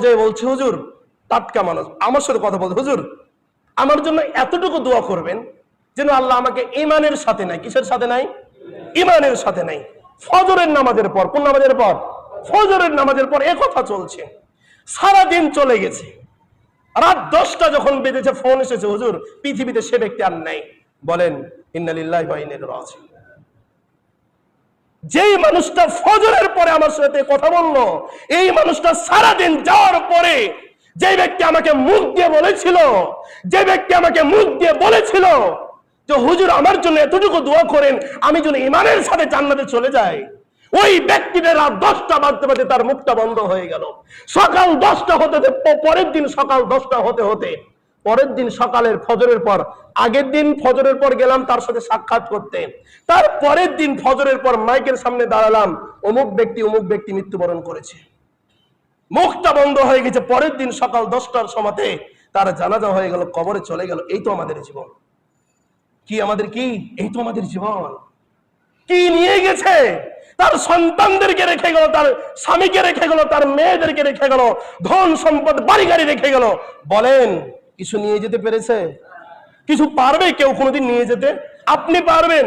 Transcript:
যে বলছে হুজুর টাটকা মানুষ আমার সাথে কথা বলতে, হুজুর আমার জন্য এতটুকু দোয়া করবেন যেন আল্লাহ আমাকে ইমানের সাথে নাই। কিসের সাথে নাই? ইমানের সাথে নাই। ফজরের নামাজের পর, কোন নামাজের পর? ফজরের নামাজের পর এ কথা চলছে, সারা দিন চলে গেছে। রাত 10টা যখন বেজেছে ফোন এসেছে, হুজুর পৃথিবীতে সে ব্যক্তি আর নাই। বলেন ইন্না লিল্লাহি ওয়া ইন্না ইলাইহি রাজিউন। যেই মানুষটা ফজরের পরে আমার সাথে কথা বললো, এই মানুষটা সারাদিন যাওয়ার পরে যে ব্যক্তি আমাকে মুখ দিয়ে বলেছিল, যে হুজুর আমার জন্য এতটুকু দোয়া করেন আমি যেন ইমানের সাথে জান্নাতে চলে যাই, ওই ব্যক্তিটা রাত 10টা বাজতে বাজতে তার মুখটা বন্ধ হয়ে গেল। সকাল 10টা হতে পরের দিন সকাল 10টা হতে হতে পরের দিন সকালের ফজরের পর, আগের দিন ফজরের পর গেলাম তার সাথে সাক্ষাৎ করতে, তার পরের দিন ফজরের পর মাইকের সামনে দাঁড়ালাম, অমুক ব্যক্তি মৃত্যুবরণ করেছে, মুখটা বন্ধ হয়ে গেছে। পরের দিন সকাল 10টার সময়তে তার জানাজা হয়ে গেল, কবরে চলে গেল। এই তো আমাদের জীবন। কি আমাদের কি? এই তো আমাদের জীবন। কি নিয়ে গেছে? তার সন্তানদেরকে রেখে গেল, তার স্বামীকে রেখে গেল, তার মেয়েদেরকে রেখে গেল, ধন সম্পদ বাড়ি গাড়ি রেখে গেল। বলেন কিছু নিয়ে যেতে পেরেছে? কিছু পারবে কেউ কোনোদিন নিয়ে যেতে? আপনি পারবেন?